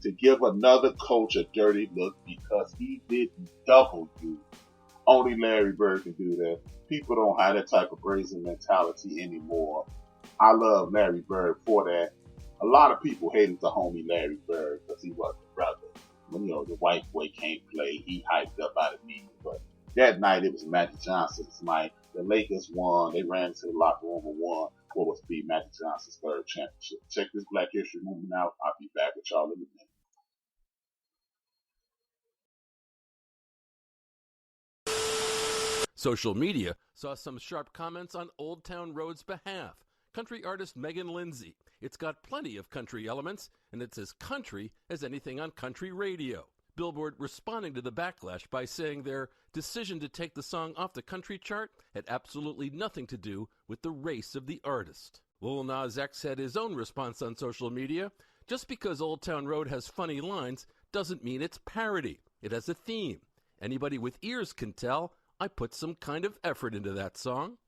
to give another coach a dirty look because he didn't double you. Only Larry Bird can do that. People don't have that type of brazen mentality anymore. I love Larry Bird for that. A lot of people hated the homie Larry Bird because he wasn't a brother. When, the white boy can't play, he hyped up out of me. But that night, it was Magic Johnson's night. The Lakers won. They ran to the locker room and won what was to be Magic Johnson's third championship. Check this Black History Movement out. I'll be back with y'all in a minute. Social media saw some sharp comments on Old Town Road's behalf. Country artist Megan Lindsay. It's got plenty of country elements, and it's as country as anything on country radio. Billboard responding to the backlash by saying their decision to take the song off the country chart had absolutely nothing to do with the race of the artist. Lil Nas X had his own response on social media. Just because Old Town Road has funny lines doesn't mean it's parody. It has a theme. Anybody with ears can tell I put some kind of effort into that song.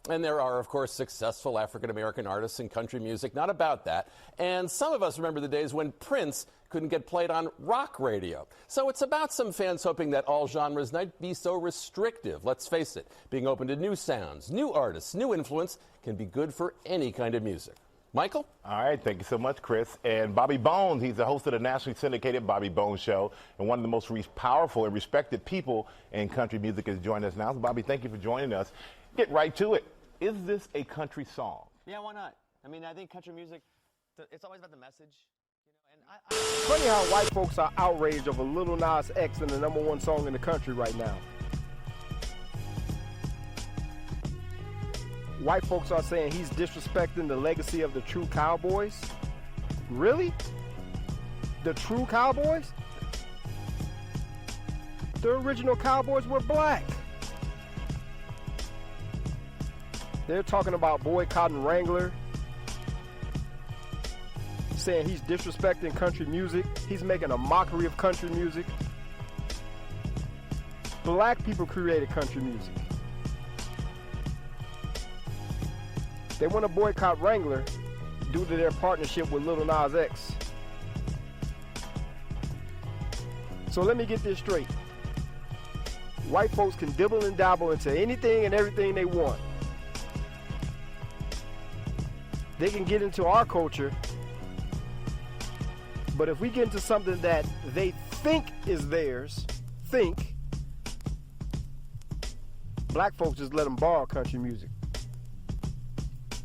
And there are, of course, successful African-American artists in country music. Not about that. And some of us remember the days when Prince couldn't get played on rock radio. So it's about some fans hoping that all genres might be so restrictive. Let's face it, being open to new sounds, new artists, new influence can be good for any kind of music. Michael? All right, thank you so much, Chris. And Bobby Bones, he's the host of the nationally syndicated Bobby Bones Show, and one of the most powerful and respected people in country music is joining us now. So Bobby, thank you for joining us. Get right to it. Is this a country song? Yeah, why not? I mean, I think country music, it's always about the message. Funny how white folks are outraged over Lil Nas X and the #1 song in the country right now. White folks are saying he's disrespecting the legacy of the true cowboys. Really? The true cowboys? The original cowboys were black. They're talking about boycotting Wrangler, saying he's disrespecting country music. He's making a mockery of country music. Black people created country music. They want to boycott Wrangler due to their partnership with Lil Nas X. So let me get this straight. White folks can dibble and dabble into anything and everything they want. They can get into our culture, but if we get into something that they think is theirs, black folks just let them borrow country music.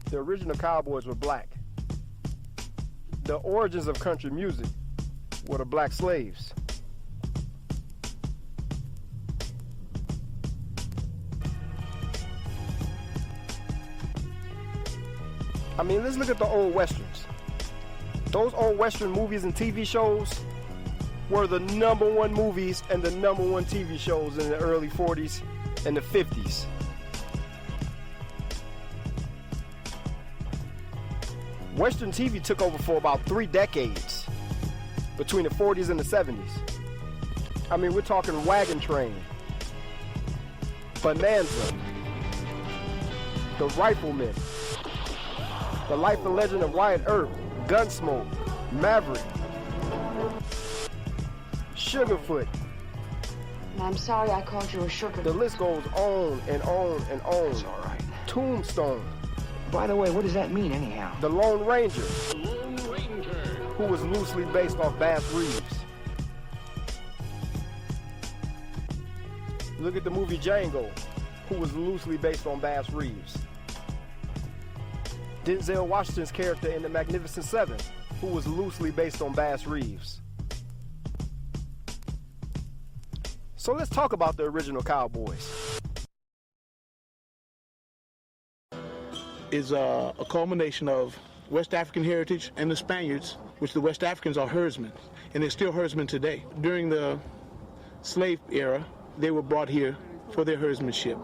The original cowboys were black. The origins of country music were the black slaves. I mean, let's look at the old westerns. Those old western movies and TV shows were the #1 movies and the #1 TV shows in the early 40s and the 50s. Western TV took over for about 3 decades between the 40s and the 70s. I mean, we're talking Wagon Train, Bonanza, The Rifleman, The Life and Legend of Wyatt Earp, Gunsmoke, Maverick, Sugarfoot. I'm sorry I called you a sugar. The list goes on and on and on. That's all right. Tombstone. By the way, what does that mean anyhow? The Lone Ranger, who was loosely based off Bass Reeves. Look at the movie Django, who was loosely based on Bass Reeves. Denzel Washington's character in The Magnificent Seven, who was loosely based on Bass Reeves. So let's talk about the original cowboys. Is a culmination of West African heritage and the Spaniards, which the West Africans are herdsmen, and they're still herdsmen today. During the slave era, they were brought here for their herdsmanship.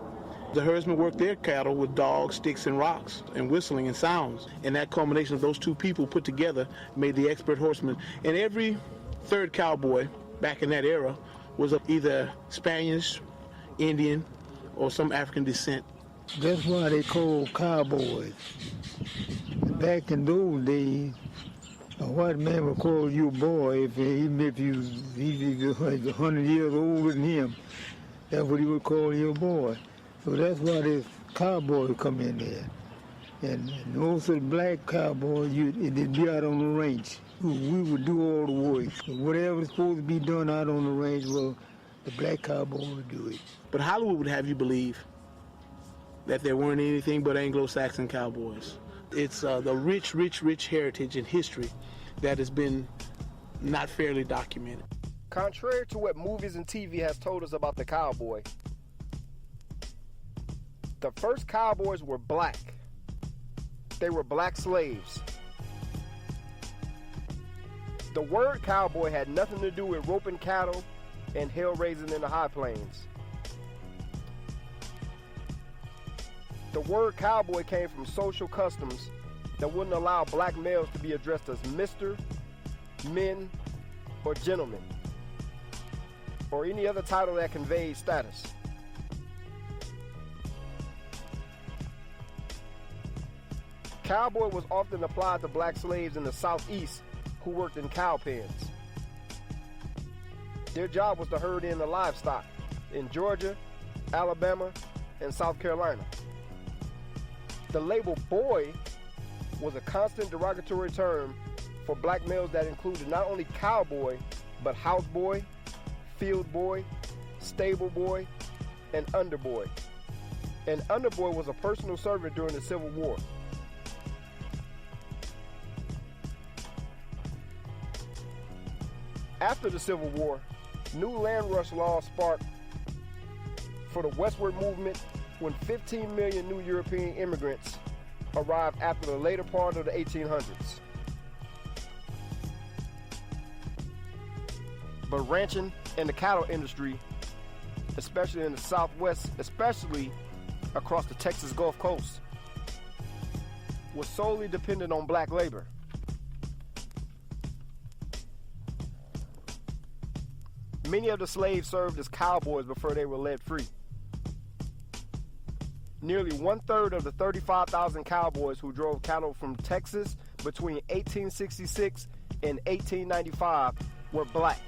The herdsmen worked their cattle with dogs, sticks, and rocks, and whistling and sounds. And that culmination of those two people put together made the expert horseman. And every third cowboy back in that era was of either Spanish, Indian, or some African descent. That's why they called cowboys. Back in those days, A white man will call you a boy even if he's 100 years older than him. That's what he would call you a boy. So that's why this cowboy come in there. And most of the black cowboys, they'd be out on the range. We would do all the work. Whatever's supposed to be done out on the range, well, the black cowboy would do it. But Hollywood would have you believe that there weren't anything but Anglo-Saxon cowboys. It's the rich, rich, rich heritage and history that has been not fairly documented. Contrary to what movies and TV has told us about the cowboy, the first cowboys were black. They were black slaves. The word cowboy had nothing to do with roping cattle and hell raising in the high plains. The word cowboy came from social customs that wouldn't allow black males to be addressed as Mr., men, or gentlemen, or any other title that conveys status. Cowboy was often applied to black slaves in the Southeast who worked in cow pens. Their job was to herd in the livestock in Georgia, Alabama, and South Carolina. The label boy was a constant derogatory term for black males that included not only cowboy, but houseboy, field boy, stable boy, and underboy. An underboy was a personal servant during the Civil War. After the Civil War, new land rush laws sparked for the westward movement when 15 million new European immigrants arrived after the later part of the 1800s. But ranching and the cattle industry, especially in the Southwest, especially across the Texas Gulf Coast, was solely dependent on black labor. Many of the slaves served as cowboys before they were let free. Nearly 1/3 of the 35,000 cowboys who drove cattle from Texas between 1866 and 1895 were black.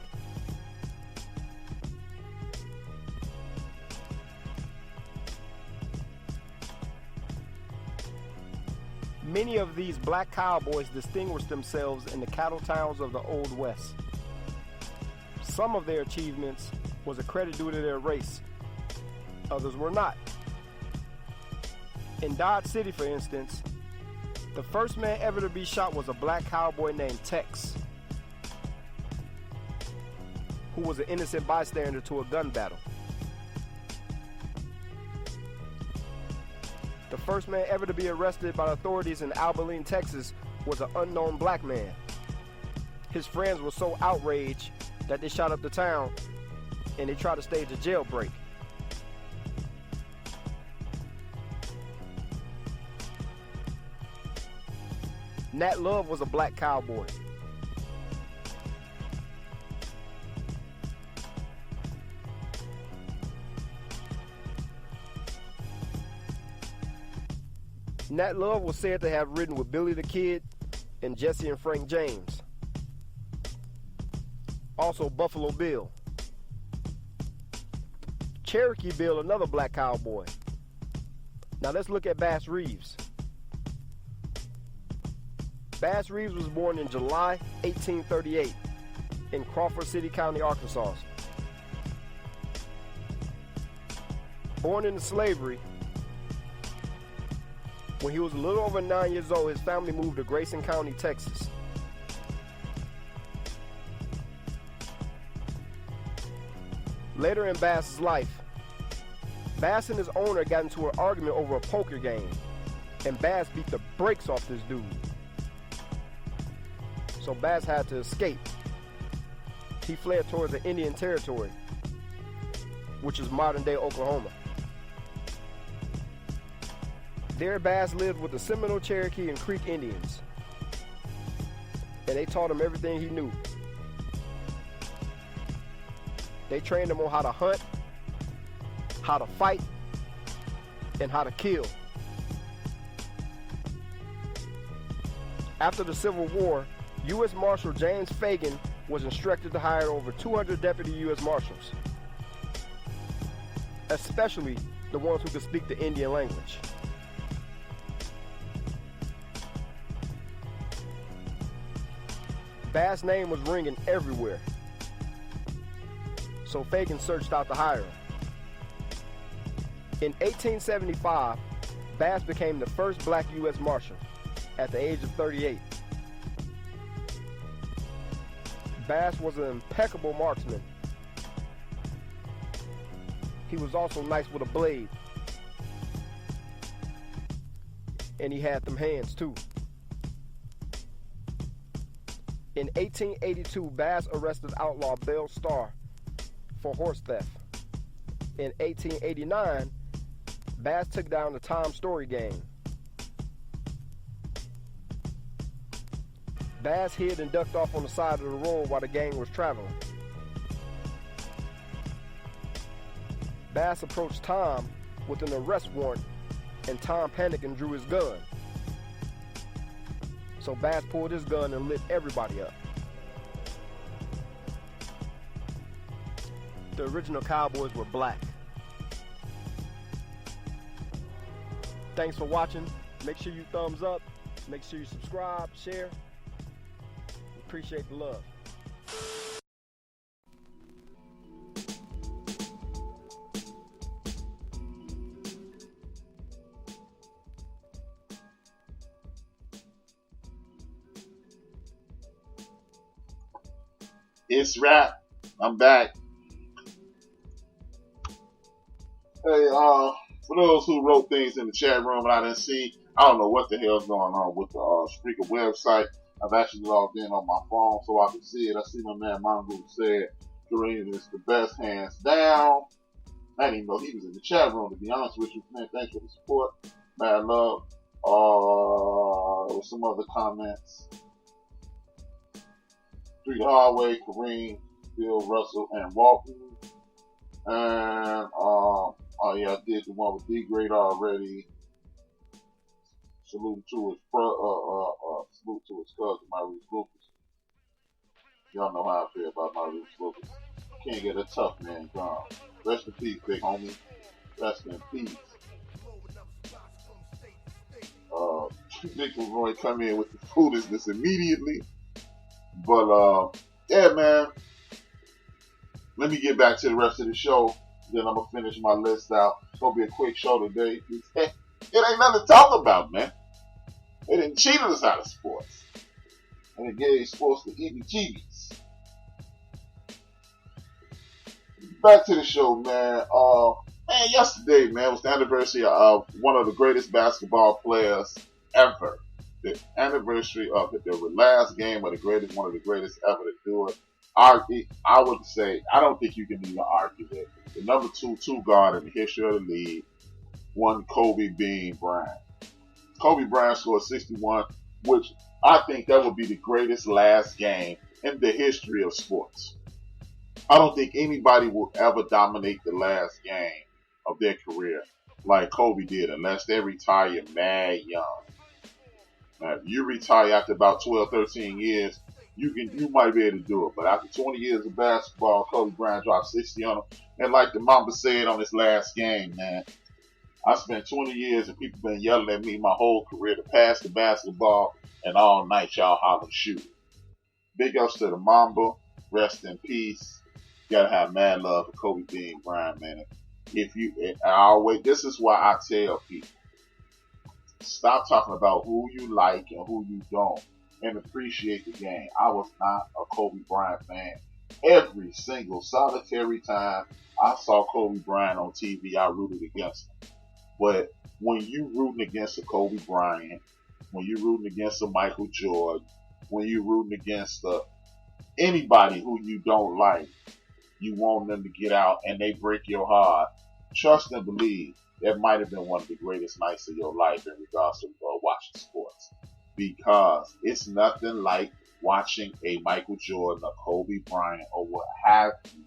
Many of these black cowboys distinguished themselves in the cattle towns of the Old West. Some of their achievements was a credit due to their race. Others were not. In Dodge City, for instance, the first man ever to be shot was a black cowboy named Tex, who was an innocent bystander to a gun battle. The first man ever to be arrested by authorities in Abilene, Texas, was an unknown black man. His friends were so outraged that they shot up the town and they tried to stage a jailbreak. Nat Love was a black cowboy. Nat Love was said to have ridden with Billy the Kid and Jesse and Frank James. Also Buffalo Bill. Cherokee Bill, another black cowboy. Now let's look at Bass Reeves. Bass Reeves was born in July 1838 in Crawford City County, Arkansas. Born into slavery, when he was a little over 9 years old, his family moved to Grayson County, Texas. Later in Bass's life, Bass and his owner got into an argument over a poker game, and Bass beat the brakes off this dude. So Bass had to escape. He fled towards the Indian Territory, which is modern-day Oklahoma. There, Bass lived with the Seminole, Cherokee, and Creek Indians, and they taught him everything he knew. They trained him on how to hunt, how to fight, and how to kill. After the Civil War, U.S. Marshal James Fagan was instructed to hire over 200 deputy U.S. Marshals, especially the ones who could speak the Indian language. Bass' name was ringing everywhere, so Fagan searched out to hire him. In 1875, Bass became the first black U.S. Marshal at the age of 38. Bass was an impeccable marksman. He was also nice with a blade. And he had them hands too. In 1882, Bass arrested outlaw Bill Starr for horse theft. In 1889, Bass took down the Tom Story gang. Bass hid and ducked off on the side of the road while the gang was traveling. Bass approached Tom with an arrest warrant, and Tom panicked and drew his gun. So Bass pulled his gun and lit everybody up. The original cowboys were black. Thanks for watching. Make sure you thumbs up. Make sure you subscribe, share. Appreciate the love. It's rap. I'm back. Hey, for those who wrote things in the chat room and I didn't see, I don't know what the hell's going on with the Spreaker website. I've actually logged in on my phone so I can see it. I see my man Mongo said Kareem is the best, hands down. I didn't even know he was in the chat room, to be honest with you. Man, thanks for the support. Mad love. With some other comments. Through the Hallway, Kareem, Bill, Russell, and Walton. And, oh yeah, I did the one with D-Grade already. Salute to his salute to his cousin, Maurice Lucas. Y'all know how I feel about Maurice Lucas. Can't get a tough man gone. Rest in peace, big homie. Rest in peace. Nick Roy come in with the foolishness immediately. But yeah, man. Let me get back to the rest of the show. Then I'm gonna finish my list out. It's gonna be a quick show today. It ain't nothing to talk about, man. They didn't cheat us out of sports. And it gave sports the EBGBs. Back to the show, man. Yesterday, man, was the anniversary of one of the greatest basketball players ever. The anniversary of the last game of one of the greatest ever to do it. I would say, I don't think you can even argue that. The number two guard in the history of the league, one Kobe Bean Bryant. Kobe Bryant scored 61, which I think that would be the greatest last game in the history of sports. I don't think anybody will ever dominate the last game of their career like Kobe did unless they retire mad young. Now, if you retire after about 12, 13 years, you might be able to do it. But after 20 years of basketball, Kobe Bryant dropped 60 on him. And like the Mamba said on his last game, man, I spent 20 years and people been yelling at me my whole career to pass the basketball, and all night y'all holler shoot. Big ups to the Mamba. Rest in peace. You gotta have mad love for Kobe Bean Bryant, man. This is why I tell people, stop talking about who you like and who you don't, and appreciate the game. I was not a Kobe Bryant fan. Every single solitary time I saw Kobe Bryant on TV, I rooted against him. But when you rooting against a Kobe Bryant, when you rooting against a Michael Jordan, when you rooting against anybody who you don't like, you want them to get out and they break your heart, trust and believe that might have been one of the greatest nights of your life in regards to watching sports. Because it's nothing like watching a Michael Jordan, a Kobe Bryant, or what have you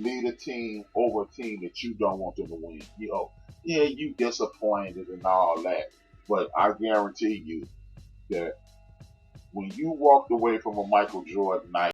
lead a team over a team that you don't want them to win. Yeah, you disappointed and all that, but I guarantee you that when you walked away from a Michael Jordan night